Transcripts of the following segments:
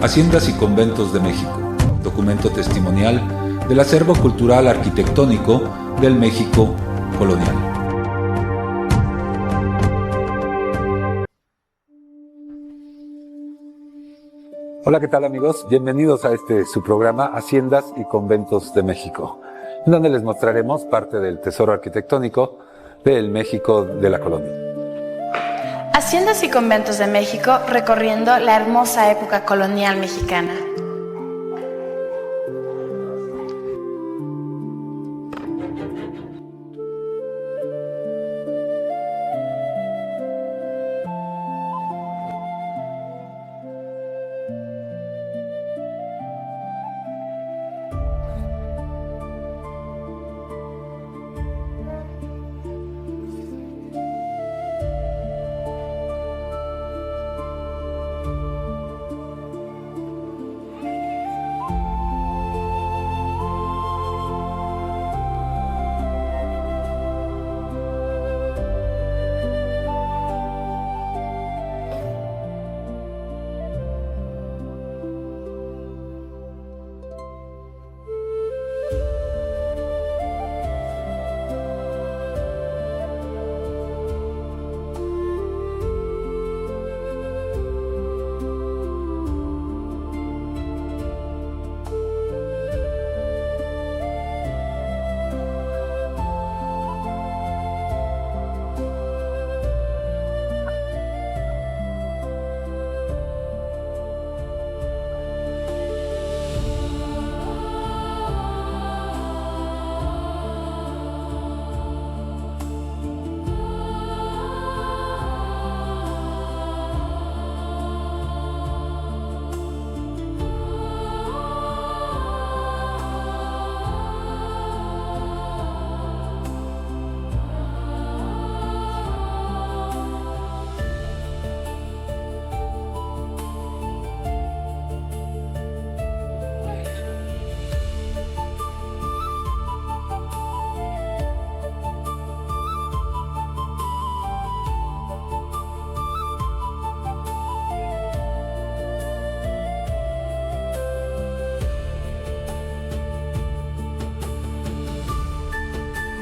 Haciendas y Conventos de México, documento testimonial del acervo cultural arquitectónico del México colonial. Hola, ¿qué tal amigos? Bienvenidos a su programa Haciendas y Conventos de México, en donde les mostraremos parte del tesoro arquitectónico del México de la colonia. Haciendas y Conventos de México, recorriendo la hermosa época colonial mexicana.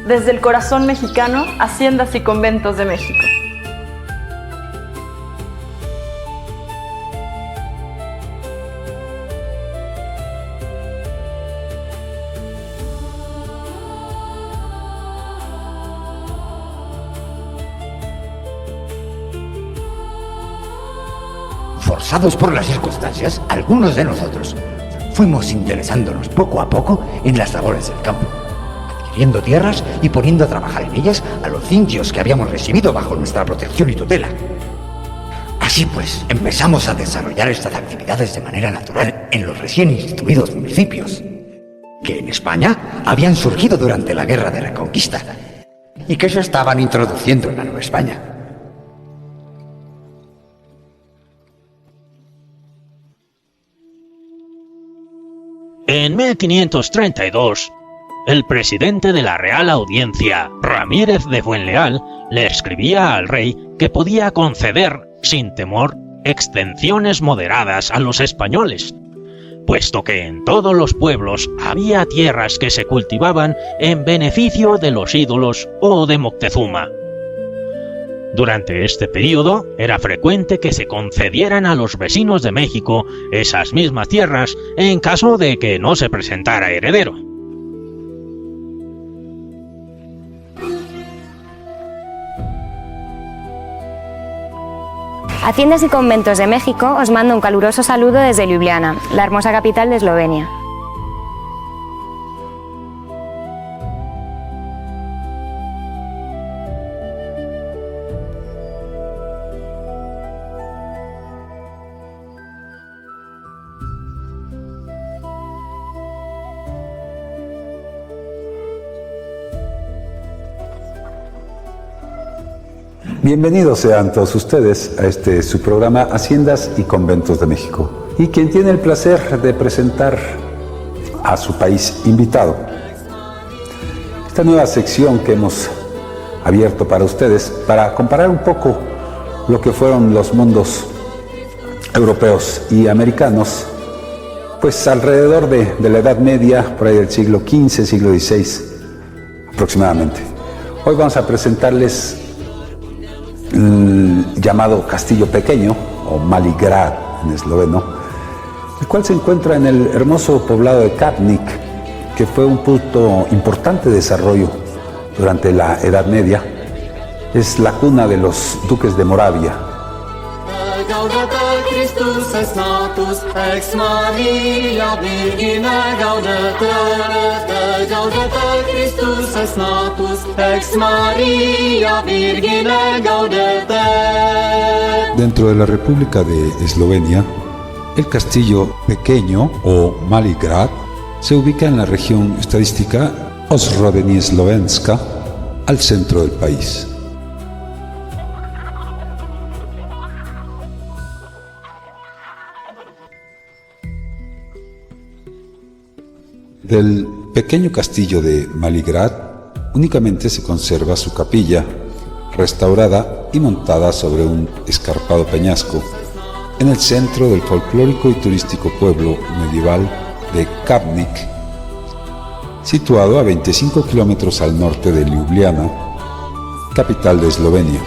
Desde el corazón mexicano, Haciendas y Conventos de México. Forzados por las circunstancias, algunos de nosotros fuimos interesándonos poco a poco en las labores del campo, adquiriendo tierras y poniendo a trabajar en ellas a los indios que habíamos recibido bajo nuestra protección y tutela. Así pues, empezamos a desarrollar estas actividades de manera natural en los recién instituidos municipios, que en España habían surgido durante la Guerra de Reconquista y que se estaban introduciendo en la Nueva España. En 1532, el presidente de la Real Audiencia, Ramírez de Fuenleal, le escribía al rey que podía conceder, sin temor, extensiones moderadas a los españoles, puesto que en todos los pueblos había tierras que se cultivaban en beneficio de los ídolos o de Moctezuma. Durante este periodo era frecuente que se concedieran a los vecinos de México esas mismas tierras en caso de que no se presentara heredero. Haciendas y Conventos de México os manda un caluroso saludo desde Ljubljana, la hermosa capital de Eslovenia. Bienvenidos sean todos ustedes a su programa Haciendas y Conventos de México. Y quien tiene el placer de presentar a su país invitado. Esta nueva sección que hemos abierto para ustedes, para comparar un poco lo que fueron los mundos europeos y americanos pues alrededor de la Edad Media, por ahí del siglo XV, siglo XVI aproximadamente. Hoy vamos a presentarles el llamado Castillo Pequeño, o Mali Grad en esloveno, el cual se encuentra en el hermoso poblado de Kapnik, que fue un punto importante de desarrollo durante la Edad Media. Es la cuna de los duques de Moravia. Gaudete Christus es natus, ex Maria Virgine gaudete. Gaudete Christus es natus, ex Maria Virgine gaudete. Dentro de la República de Eslovenia, el Castillo Pequeño, o Mali Grad, se ubica en la región estadística Osrodeni Slovenska, al centro del país. Del pequeño castillo de Mali Grad únicamente se conserva su capilla, restaurada y montada sobre un escarpado peñasco, en el centro del folclórico y turístico pueblo medieval de Kapnik, situado a 25 kilómetros al norte de Ljubljana, capital de Eslovenia.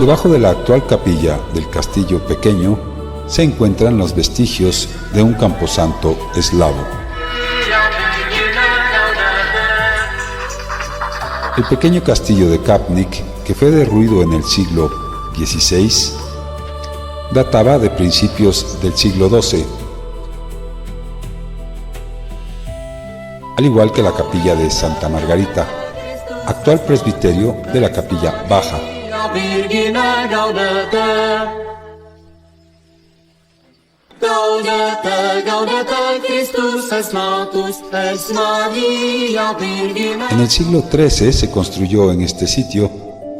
Debajo de la actual capilla del Castillo Pequeño se encuentran los vestigios de un camposanto eslavo. El pequeño castillo de Kapnik, que fue derruido en el siglo XVI, databa de principios del siglo XII, al igual que la capilla de Santa Margarita, actual presbiterio de la capilla baja. En el siglo XIII se construyó en este sitio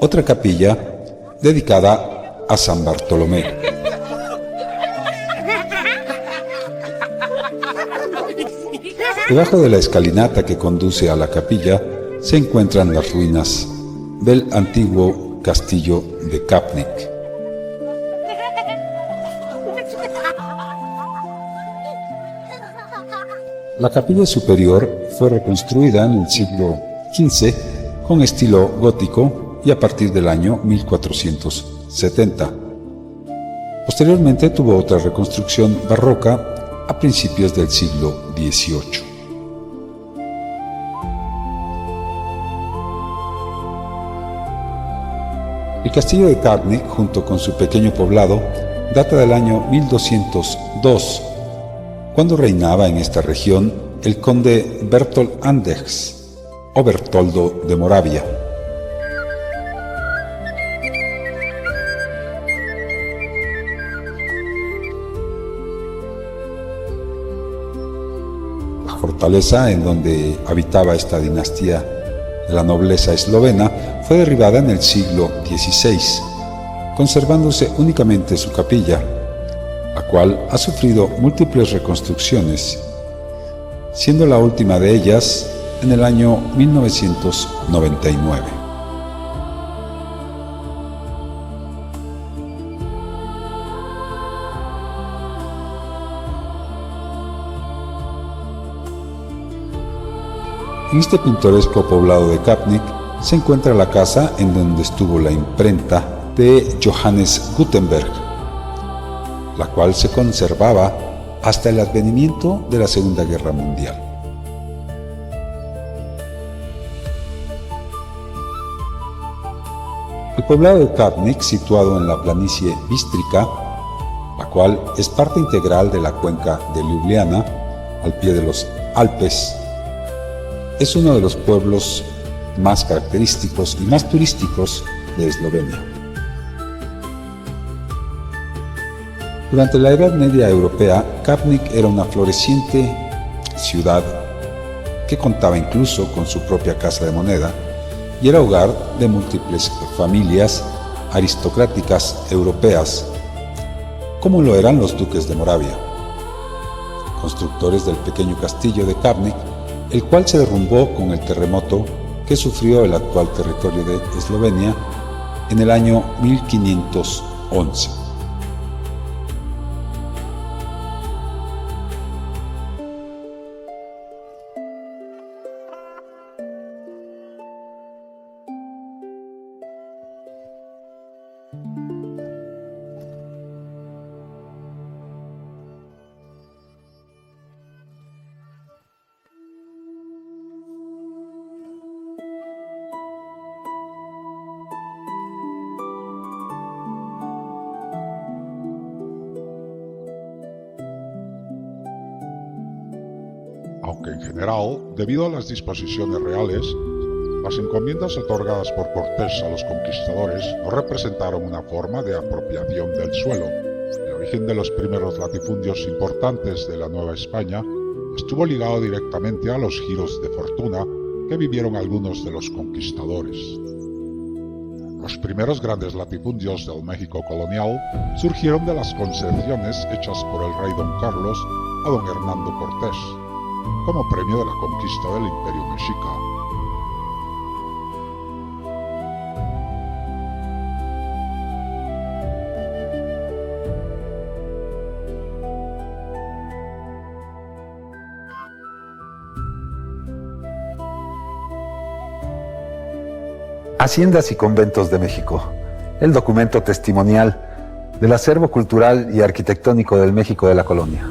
otra capilla dedicada a San Bartolomé. Debajo de la escalinata que conduce a la capilla se encuentran las ruinas del antiguo castillo de Kapnik. La capilla superior fue reconstruida en el siglo XV con estilo gótico y a partir del año 1470. Posteriormente tuvo otra reconstrucción barroca a principios del siglo XVIII. El castillo de Kapnik, junto con su pequeño poblado, data del año 1202, cuando reinaba en esta región el conde Bertold Anders, o Bertoldo de Moravia. La fortaleza en donde habitaba esta dinastía de la nobleza eslovena fue derribada en el siglo XVI, conservándose únicamente su capilla, la cual ha sufrido múltiples reconstrucciones, siendo la última de ellas en el año 1999. En este pintoresco poblado de Kapnik se encuentra la casa en donde estuvo la imprenta de Johannes Gutenberg, la cual se conservaba hasta el advenimiento de la Segunda Guerra Mundial. El poblado de Kapnik, situado en la planicie bístrica, la cual es parte integral de la cuenca de Ljubljana, al pie de los Alpes, es uno de los pueblos más característicos y más turísticos de Eslovenia. Durante la Edad Media europea, Kapnik era una floreciente ciudad que contaba incluso con su propia casa de moneda y era hogar de múltiples familias aristocráticas europeas, como lo eran los duques de Moravia, constructores del pequeño castillo de Kapnik, el cual se derrumbó con el terremoto que sufrió el actual territorio de Eslovenia en el año 1511. Aunque en general, debido a las disposiciones reales, las encomiendas otorgadas por Cortés a los conquistadores no representaron una forma de apropiación del suelo. El origen de los primeros latifundios importantes de la Nueva España estuvo ligado directamente a los giros de fortuna que vivieron algunos de los conquistadores. Los primeros grandes latifundios del México colonial surgieron de las concesiones hechas por el rey Don Carlos a Don Hernando Cortés, como premio de la conquista del Imperio Mexica. Haciendas y Conventos de México, el documento testimonial del acervo cultural y arquitectónico del México de la colonia.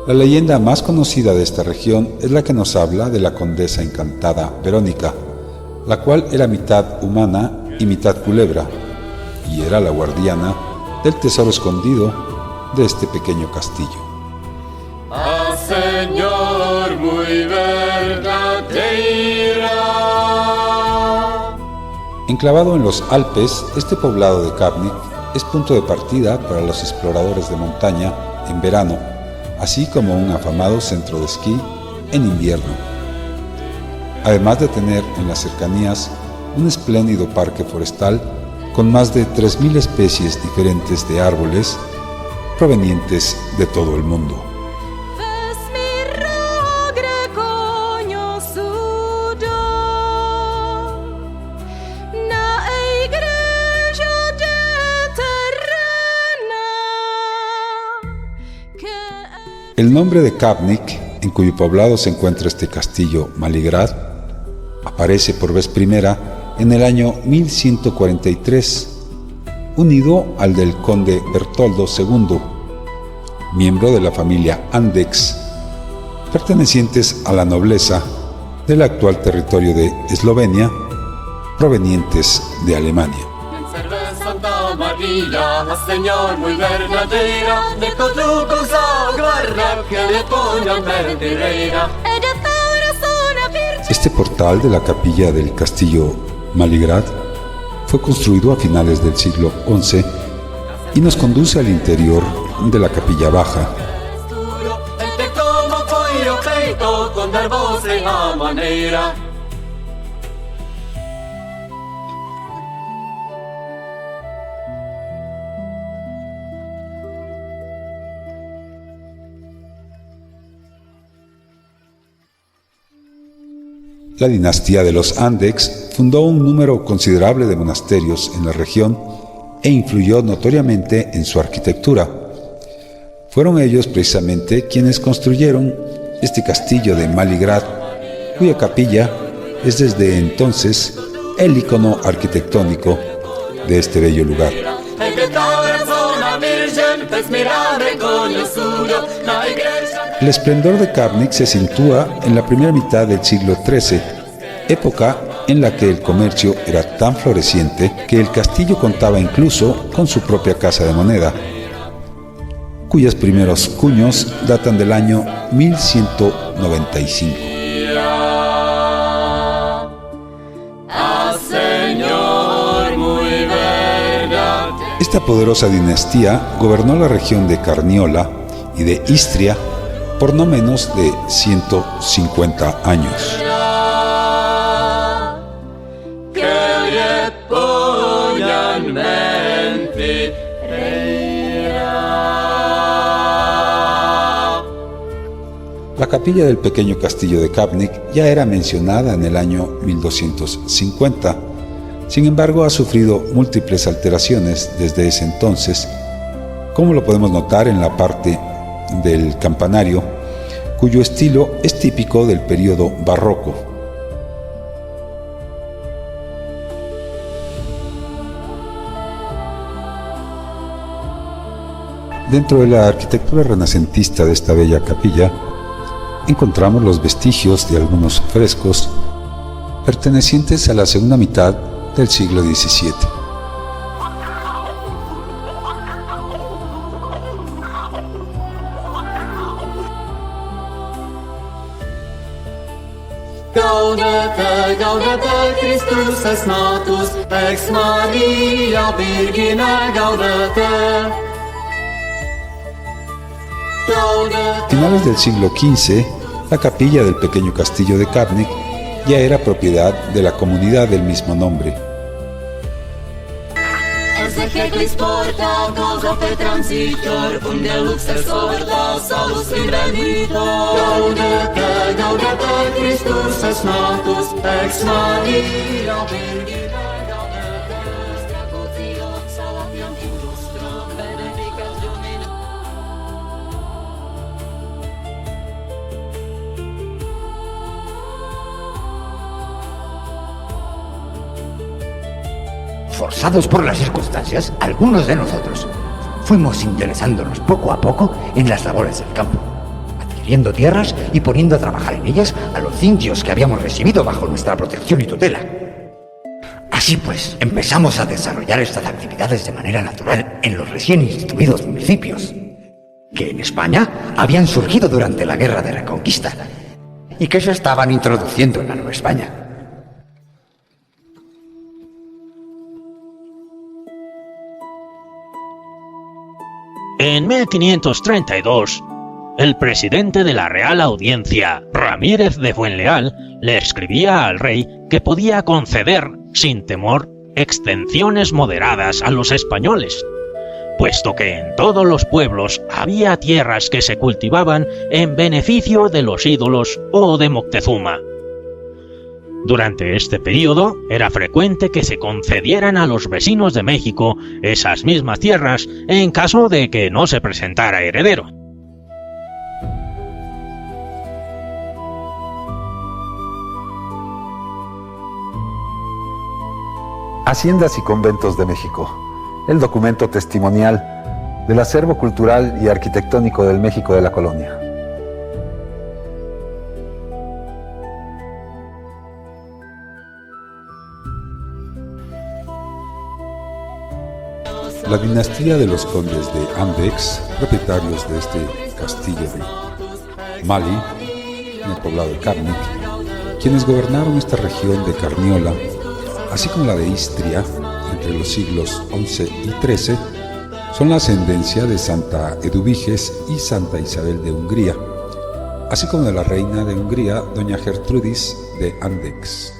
La leyenda más conocida de esta región es la que nos habla de la condesa encantada Verónica, la cual era mitad humana y mitad culebra, y era la guardiana del tesoro escondido de este pequeño castillo. Ah, Señor, muy verdadera. Enclavado en los Alpes, este poblado de Kárnik es punto de partida para los exploradores de montaña en verano, así como un afamado centro de esquí en invierno. Además de tener en las cercanías un espléndido parque forestal con más de 3.000 especies diferentes de árboles provenientes de todo el mundo. El nombre de Kárnik, en cuyo poblado se encuentra este castillo Maligrad, aparece por vez primera en el año 1143, unido al del conde Bertoldo II, miembro de la familia Andechs, pertenecientes a la nobleza del actual territorio de Eslovenia, provenientes de Alemania. Santa María, Señor muy verdadera, de todo cosa guarda que le pongan verdadeira. Este portal de la capilla del castillo Maligrad fue construido a finales del siglo XI y nos conduce al interior de la capilla baja. La dinastía de los Andechs fundó un número considerable de monasterios en la región e influyó notoriamente en su arquitectura. Fueron ellos precisamente quienes construyeron este castillo de Maligrad, cuya capilla es desde entonces el icono arquitectónico de este bello lugar. El esplendor de Kárnik se sitúa en la primera mitad del siglo XIII, época en la que el comercio era tan floreciente que el castillo contaba incluso con su propia casa de moneda, cuyos primeros cuños datan del año 1195. Esta poderosa dinastía gobernó la región de Carniola y de Istria por no menos de 150 años. le ponían mentireira. La capilla del pequeño castillo de Kapnik ya era mencionada en el año 1250. Sin embargo, ha sufrido múltiples alteraciones desde ese entonces, como lo podemos notar en la parte del campanario, cuyo estilo es típico del período barroco. Dentro de la arquitectura renacentista de esta bella capilla, encontramos los vestigios de algunos frescos pertenecientes a la segunda mitad del siglo XVII. Gaudete, gaudete, Christus es natus, ex Maria Virgine, gaudete. A finales del siglo XV, la capilla del pequeño castillo de Kapnik ya era propiedad de la comunidad del mismo nombre. Forzados por las circunstancias, algunos de nosotros fuimos interesándonos poco a poco en las labores del campo, adquiriendo tierras y poniendo a trabajar en ellas a los indios que habíamos recibido bajo nuestra protección y tutela. Así pues, empezamos a desarrollar estas actividades de manera natural en los recién instituidos municipios, que en España habían surgido durante la Guerra de Reconquista y que se estaban introduciendo en la Nueva España. En 1532, el presidente de la Real Audiencia, Ramírez de Fuenleal, le escribía al rey que podía conceder, sin temor, extensiones moderadas a los españoles, puesto que en todos los pueblos había tierras que se cultivaban en beneficio de los ídolos o de Moctezuma. Durante este periodo era frecuente que se concedieran a los vecinos de México esas mismas tierras en caso de que no se presentara heredero. Haciendas y Conventos de México, el documento testimonial del acervo cultural y arquitectónico del México de la colonia. La dinastía de los condes de Andex, propietarios de este castillo de Mali, en el poblado de Kapnik, quienes gobernaron esta región de Carniola, así como la de Istria, entre los siglos XI y XIII, son la ascendencia de Santa Eduviges y Santa Isabel de Hungría, así como de la reina de Hungría, doña Gertrudis de Andex,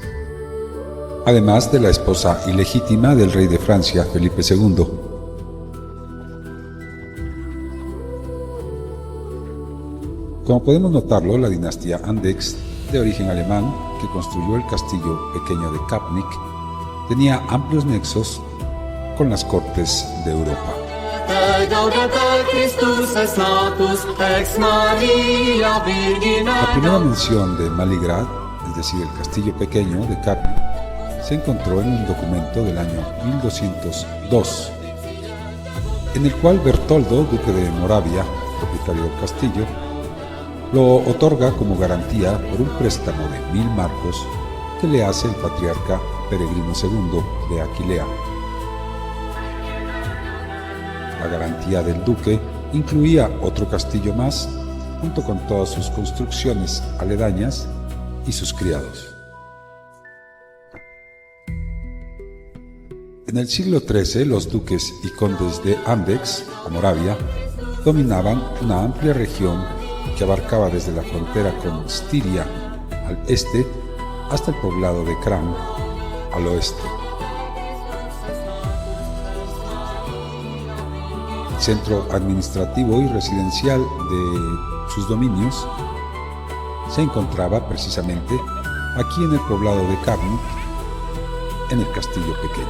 además de la esposa ilegítima del rey de Francia, Felipe II. Como podemos notarlo, la dinastía Andex, de origen alemán, que construyó el castillo pequeño de Kapnik, tenía amplios nexos con las cortes de Europa. La primera mención de Maligrad, es decir, el castillo pequeño de Kapnik, se encontró en un documento del año 1202, en el cual Bertoldo, duque de Moravia, propietario del castillo, lo otorga como garantía por un préstamo de 1000 marcos que le hace el patriarca Peregrino II de Aquilea. La garantía del duque incluía otro castillo más, junto con todas sus construcciones aledañas y sus criados. En el siglo XIII, los duques y condes de Andex, o Moravia, dominaban una amplia región que abarcaba desde la frontera con Styria al este hasta el poblado de Kram al oeste. centro administrativo y residencial de sus dominios, se encontraba precisamente aquí en el poblado de Kapnik, en el Castillo Pequeño.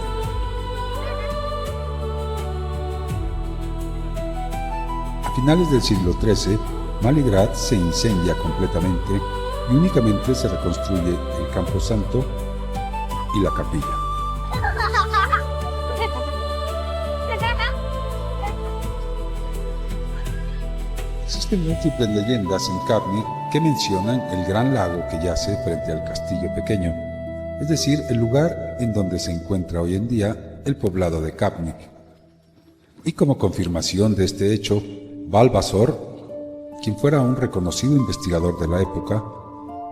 A finales del siglo XIII, Maligrad se incendia completamente y únicamente se reconstruye el camposanto y la capilla. Existen múltiples leyendas en Kapnik que mencionan el gran lago que yace frente al Castillo Pequeño, es decir, el lugar en donde se encuentra hoy en día el poblado de Kapnik. Y como confirmación de este hecho, Balbasor, quien fuera un reconocido investigador de la época,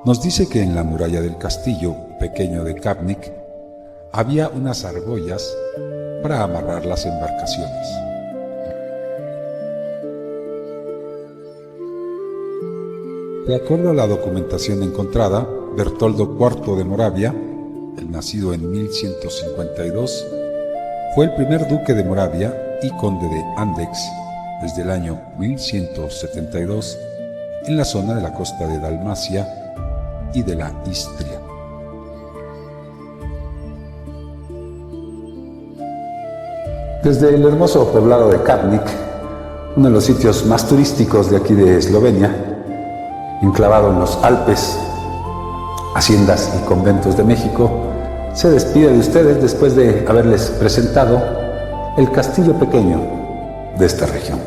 nos dice que en la muralla del Castillo Pequeño de Kapnik había unas argollas para amarrar las embarcaciones. De acuerdo a la documentación encontrada, Bertoldo IV de Moravia, el nacido en 1152, fue el primer duque de Moravia y conde de Andechs desde el año 1172 en la zona de la costa de Dalmacia y de la Istria. Desde el hermoso poblado de Kapnik, uno de los sitios más turísticos de aquí de Eslovenia, enclavado en los Alpes, Haciendas y Conventos de México, se despide de ustedes después de haberles presentado el Castillo Pequeño de esta región.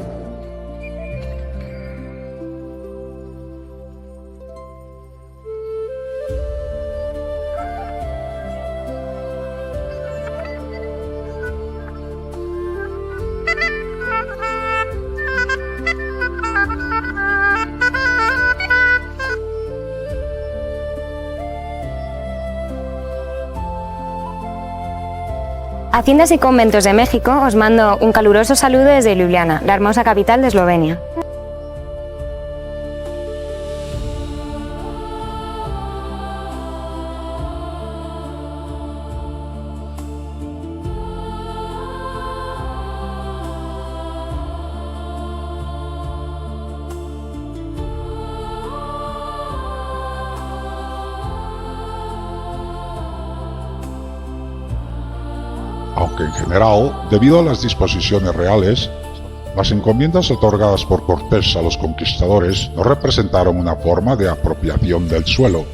Haciendas y Conventos de México os mando un caluroso saludo desde Ljubljana, la hermosa capital de Eslovenia. Aunque en general, debido a las disposiciones reales, las encomiendas otorgadas por Cortés a los conquistadores no representaron una forma de apropiación del suelo.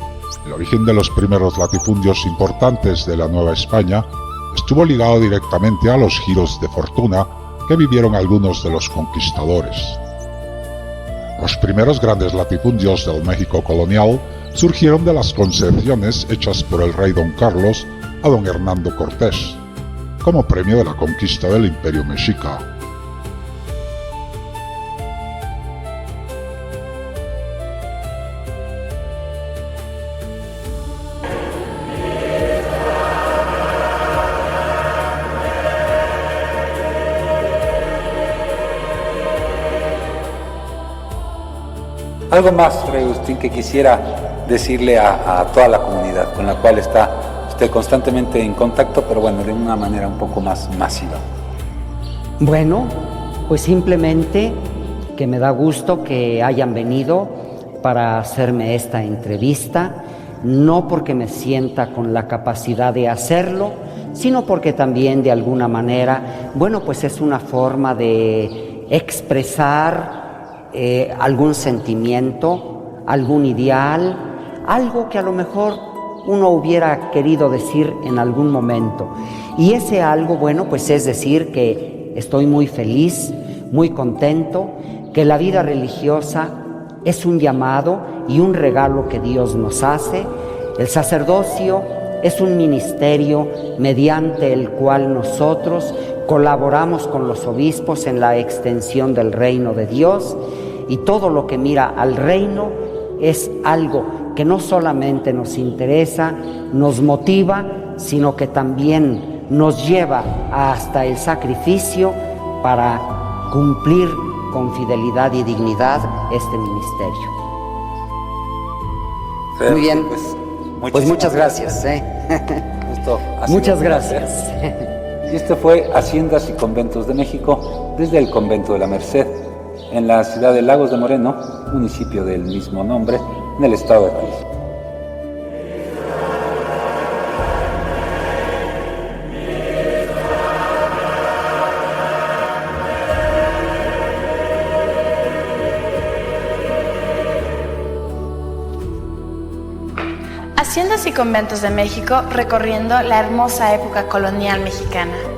El origen de los primeros latifundios importantes de la Nueva España estuvo ligado directamente a los giros de fortuna que vivieron algunos de los conquistadores. Los primeros grandes latifundios del México colonial surgieron de las concesiones hechas por el rey Don Carlos a Don Hernando Cortés, como premio de la conquista del Imperio Mexica. Algo más, Fray Agustín, que quisiera decirle a toda la comunidad con la cual está usted constantemente en contacto, pero bueno, de una manera un poco más masiva. Bueno, pues simplemente que me da gusto que hayan venido para hacerme esta entrevista, no porque me sienta con la capacidad de hacerlo, sino porque también de alguna manera, bueno, pues es una forma de expresar algún sentimiento, algún ideal, algo que a lo mejor uno hubiera querido decir en algún momento. Y ese algo, bueno, pues es decir que estoy muy feliz, muy contento, que la vida religiosa es un llamado y un regalo que Dios nos hace. El sacerdocio es un ministerio mediante el cual nosotros colaboramos con los obispos en la extensión del reino de Dios, y todo lo que mira al reino es algo que no solamente nos interesa, nos motiva, sino que también nos lleva hasta el sacrificio para cumplir con fidelidad y dignidad este ministerio. Muy bien, pues muchas gracias. Muchas Muchas gracias. Y este fue Haciendas y Conventos de México desde el Convento de la Merced, en la ciudad de Lagos de Moreno, municipio del mismo nombre, en el estado de Jalisco. Haciendas y Conventos de México recorriendo la hermosa época colonial mexicana.